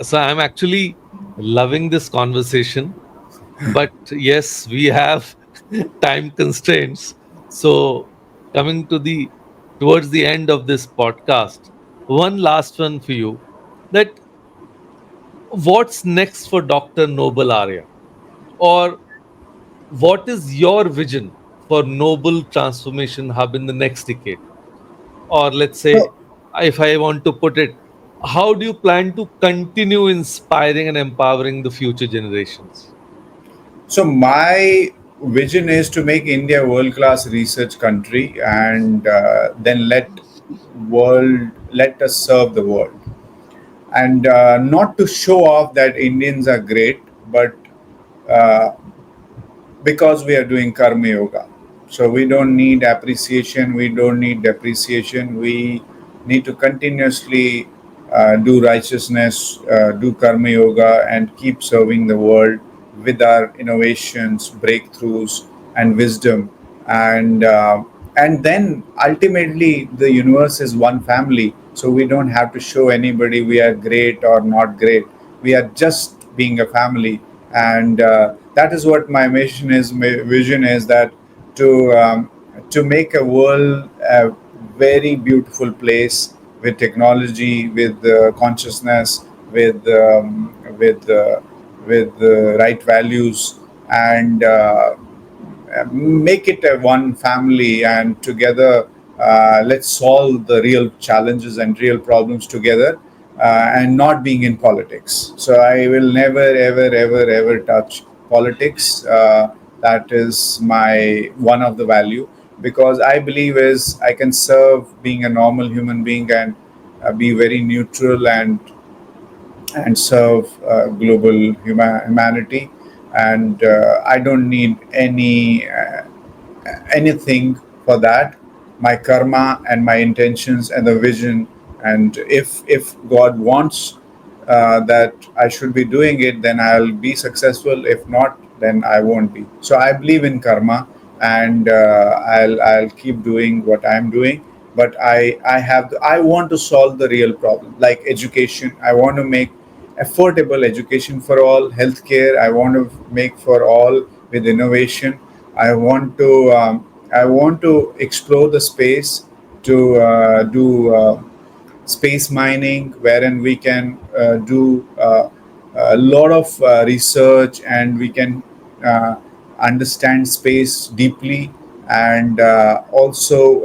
So I'm actually loving this conversation, but yes, we have time constraints. So coming to the towards the end of this podcast, one last one for you. That what's next for Dr. Noble Arya? Or what is your vision for Noble Transformation Hub in the next decade? Or let's say, So, if I want to put it, how do you plan to continue inspiring and empowering the future generations? so my vision is to make India a world-class research country, and then let us serve the world, and not to show off that Indians are great, but uh, because we are doing karma yoga. So we don't need appreciation, we don't need depreciation. We need to continuously do righteousness, do karma yoga, and keep serving the world with our innovations, breakthroughs, and wisdom. And and then ultimately, the universe is one family. So we don't have to show anybody we are great or not great. We are just being a family, and that is what my mission is. My vision is that to to make a world a very beautiful place with technology, with consciousness, with the right values, and make it a one family, and together let's solve the real challenges and real problems together, and not being in politics. So I will never ever touch politics. That is my one of the value, because I believe is I can serve being a normal human being, and be very neutral, and serve global humanity, and I don't need anything for that. My karma and my intentions and the vision, and if God wants that I should be doing it, then I'll be successful. If not, then I won't be. So I believe in karma, and I'll keep doing what I'm doing. But I want to solve the real problem, like education. I want to make affordable education for all, healthcare. I want to make for all with innovation. I want to explore the space to do space mining, wherein we can do a lot of research, and we can uh, understand space deeply, and also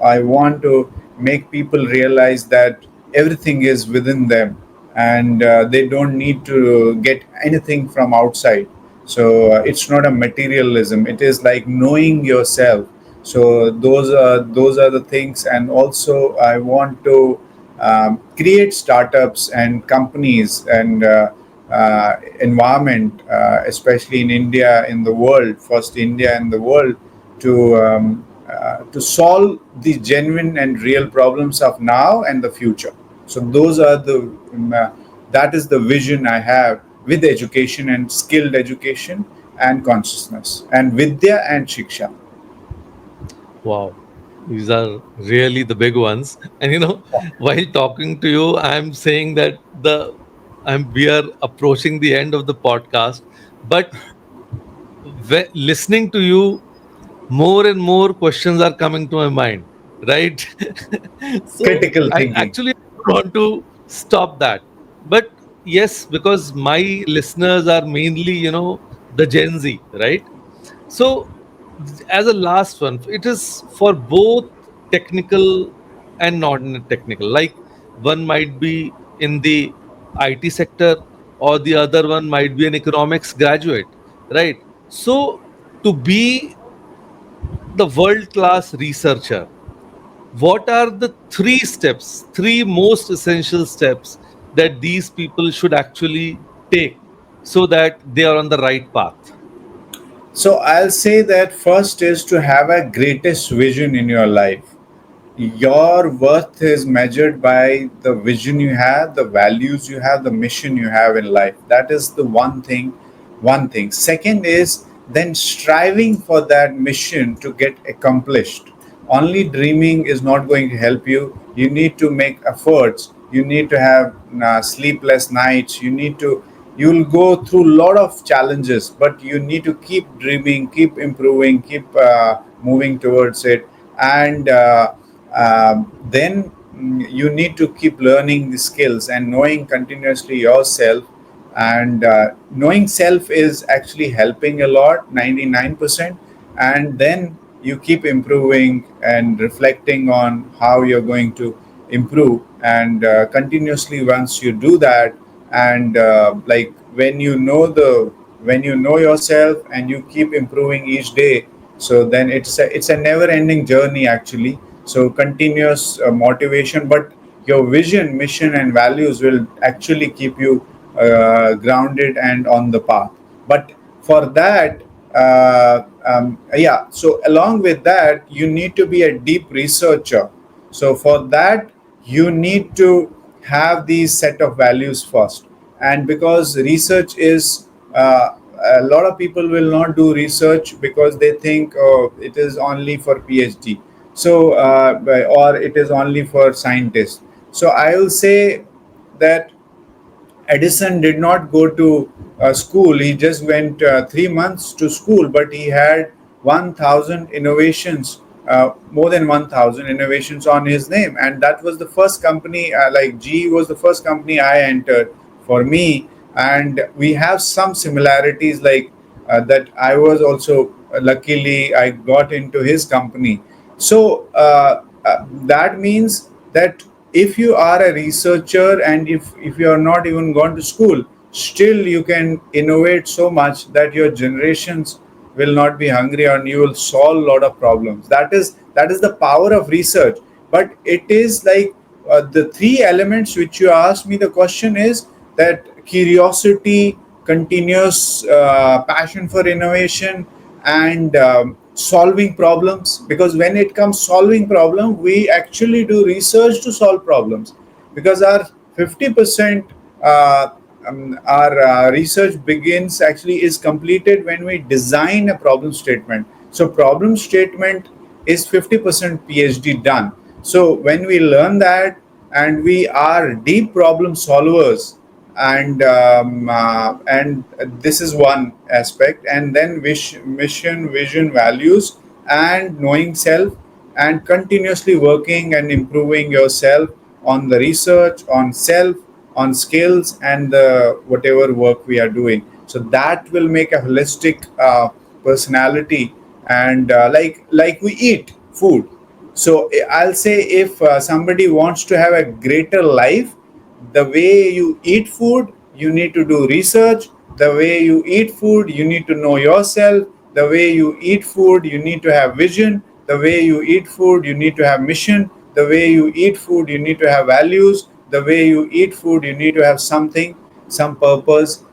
I want to make people realize that everything is within them, and they don't need to get anything from outside. So it's not a materialism, it is like knowing yourself. So those are the things. And also I want to create startups and companies, and environment, especially in India, in the world, first India in the world, to solve the genuine and real problems of now and the future. So those are the that is the vision I have with education, and skilled education, and consciousness, and vidya and shiksha. Wow, these are really the big ones. And while talking to you, I'm saying that we are approaching the end of the podcast, but listening to you, more and more questions are coming to my mind, right? So Critical I thinking. actually want to stop that. But yes, because my listeners are mainly, the Gen Z, right? So, as a last one, it is for both technical and non-technical. Like one might be in the IT sector, or the other one might be an economics graduate, right? So, to be the world class researcher, what are the three steps, three most essential steps that these people should actually take so that they are on the right path? So I'll say that first is to have a greatest vision in your life. Your worth is measured by the vision you have, the values you have, the mission you have in life. That is the one thing. Second is then striving for that mission to get accomplished. Only dreaming is not going to help you. You need to make efforts. You need to have sleepless nights. You'll go through a lot of challenges, but you need to keep dreaming, keep improving, keep moving towards it. And then you need to keep learning the skills and knowing continuously yourself. And knowing self is actually helping a lot, 99%. And then you keep improving and reflecting on how you're going to improve. And continuously, once you do that, and like when you know yourself and you keep improving each day, so then it's a never ending journey actually. So continuous motivation, but your vision, mission and values will actually keep you grounded and on the path. But for that, yeah, so along with that you need to be a deep researcher. So for that you need to have these set of values first. And because research is a lot of people will not do research because they think, oh, it is only for PhD, so or it is only for scientists. So I will say that Edison did not go to school. He just went 3 months to school, but he had 1,000 innovations, more than 1,000 innovations on his name. And that was the first company, like GE was the first company I entered for me. And we have some similarities, like that I was also, luckily, I got into his company. So that means that if you are a researcher and if you are not even gone to school, still you can innovate so much that your generations will not be hungry and you will solve a lot of problems. That is the power of research. But it is like the three elements which you asked me, the question is that curiosity, continuous passion for innovation, and solving problems. Because when it comes solving problem, we actually do research to solve problems. Because our 50% our research begins, actually is completed when we design a problem statement. So problem statement is 50% PhD done. So when we learn that and we are deep problem solvers, and this is one aspect. And then mission, vision, values, and knowing self, and continuously working and improving yourself on the research, on self, on skills, and the whatever work we are doing. So that will make a holistic personality. And like we eat food. So I'll say, if somebody wants to have a greater life, the way you eat food, you need to do research. The way you eat food, you need to know yourself. The way you eat food, you need to have vision. The way you eat food, you need to have mission. The way you eat food, you need to have values. The way you eat food, you need to have something, some purpose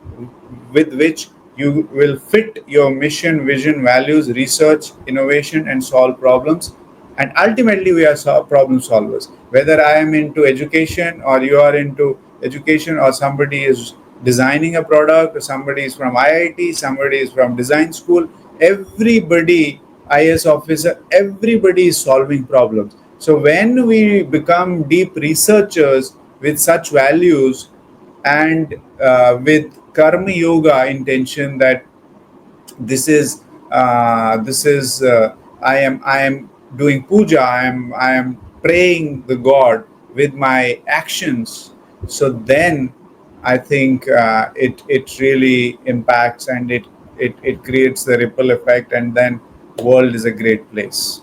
with which you will fit your mission, vision, values, research, innovation, and solve problems. And ultimately, we are problem solvers. Whether I am into education, or you are into education, or somebody is designing a product, or somebody is from IIT, somebody is from design school, everybody, IS officer, everybody is solving problems. So when we become deep researchers with such values, and with karma yoga intention, that this is I am doing puja, I am praying the god with my actions. So then I think it really impacts, and it creates the ripple effect, and then world is a great place.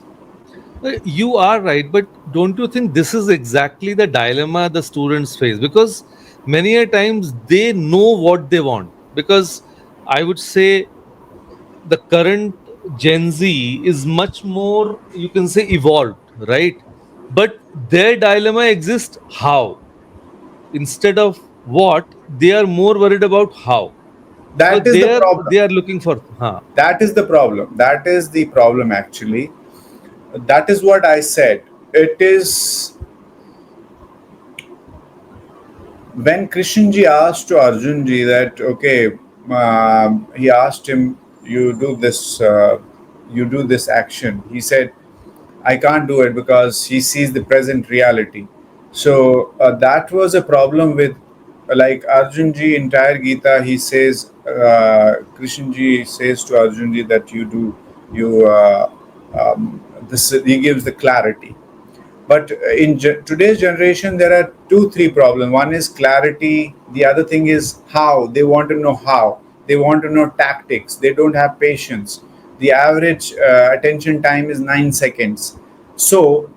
You are right, but don't you think this is exactly the dilemma the students face? Because many a times they know what they want. Because I would say the current Gen Z is much more, you can say, evolved, right? But their dilemma exists how. Instead of what, they are more worried about how. That Because is the there problem. they are looking for, huh. That is the problem. That is the problem, actually. That is what I said. It is when Krishnji asked to Arjunji that, okay, he asked him, you do this action. He said, I can't do it because he sees the present reality. So that was a problem with, like Arjunji, entire Gita. He says, Krishnji says to Arjunji that you do, you, this, he gives the clarity. But in today's generation, there are two, three problems. One is clarity. The other thing is how. They want to know how. They want to know tactics. They don't have patience. The average attention time is 9 seconds. So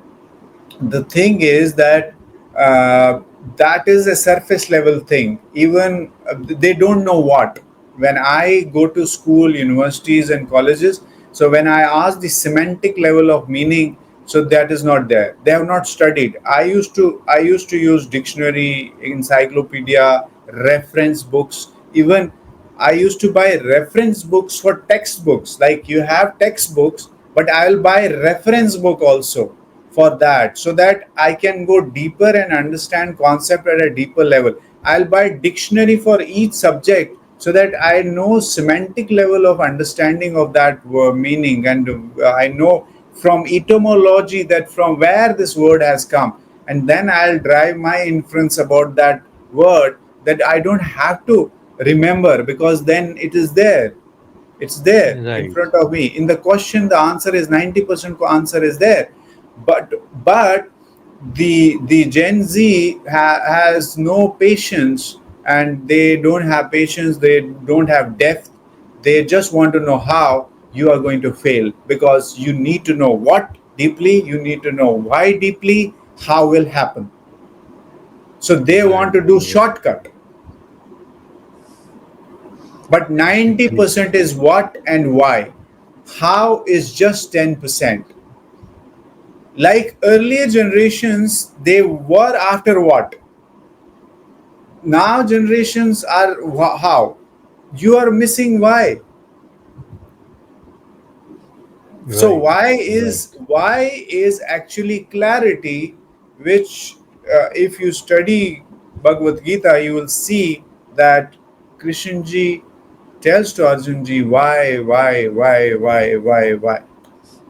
the thing is that that is a surface level thing. Even they don't know what. When I go to school, universities, and colleges, so when I ask the semantic level of meaning, so that is not there. They have not studied. I used to use dictionary, encyclopedia, reference books. Even I used to buy reference books for textbooks. Like you have textbooks, but I will buy reference book also for that, so that I can go deeper and understand concept at a deeper level. I'll buy dictionary for each subject so that I know semantic level of understanding of that meaning, and I know from etymology that from where this word has come, and then I'll drive my inference about that word, that I don't have to remember, because then it is there. It's there in Right, front of me. In the question, the answer is 90% answer is there. But the Gen Z has no patience, and they don't have patience. They don't have depth. They just want to know how you are going to fail, because you need to know what deeply. You need to know why deeply. How will happen. So they right, want to do right. shortcut. But Agree. 90% is what and why. How is just 10%. Like earlier generations, they were after what. Now generations are how. You are missing why. So Right, right, why is actually clarity, which if you study Bhagavad Gita, you will see that Krishnji tells to Arjunji why,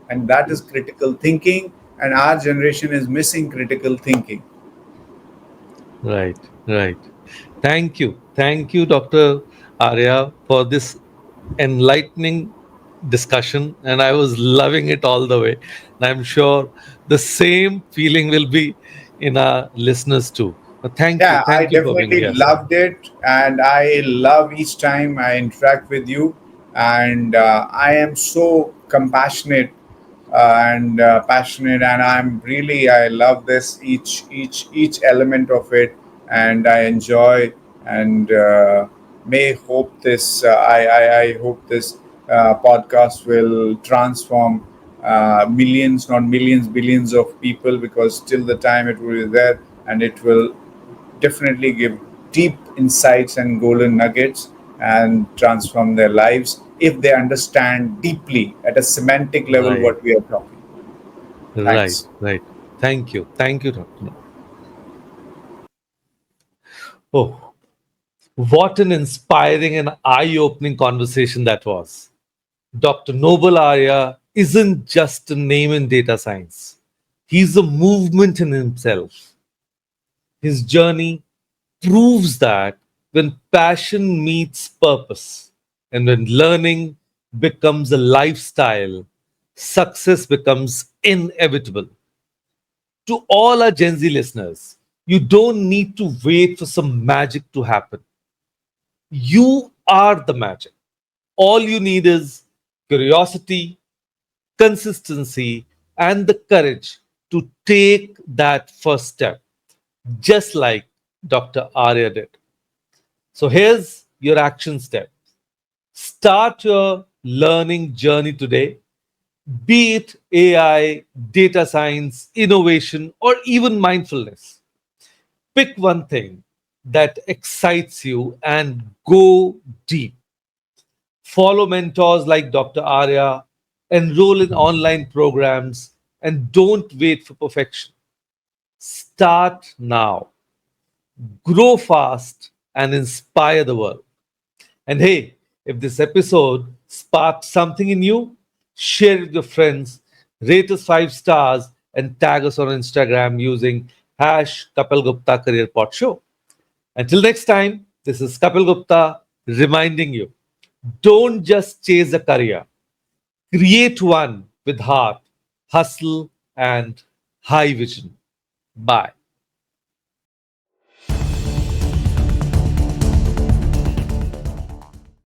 and that is critical thinking, and our generation is missing critical thinking. right, right. Thank you, Dr. Arya, for this enlightening discussion, and I was loving it all the way. And I'm sure the same feeling will be in our listeners too. But Yeah, I thank you for being definitely here, sir. loved it, and I love each time I interact with you. And I am so compassionate and passionate, and I love this each element of it, and I enjoy, and may hope this I hope this podcast will transform millions, not millions, billions of people, because till the time it will be there, and it will definitely give deep insights and golden nuggets and transform their lives if they understand deeply at a semantic level Right, what we are talking. right, Thanks. right. Thank you, Dr. Noble. Oh, what an inspiring and eye-opening conversation that was. Dr. Noble Arya isn't just a name in data science. He's a movement in himself. His journey proves that when passion meets purpose and when learning becomes a lifestyle, success becomes inevitable. To all our Gen Z listeners, you don't need to wait for some magic to happen. You are the magic. All you need is curiosity, consistency, and the courage to take that first step, just like Dr. Arya did. So here's your action step. Start your learning journey today, be it AI, data science, innovation, or even mindfulness. Pick one thing that excites you and go deep. Follow mentors like Dr. Arya, enroll in online programs, and don't wait for perfection. Start now, grow fast, and inspire the world. And hey, if this episode sparked something in you, share it with your friends, rate us 5 stars, and tag us on Instagram using hash Kapil Gupta Career Pod Show. Until next time, this is Kapil Gupta reminding you, don't just chase a career, create one with heart, hustle, and high vision. Bye.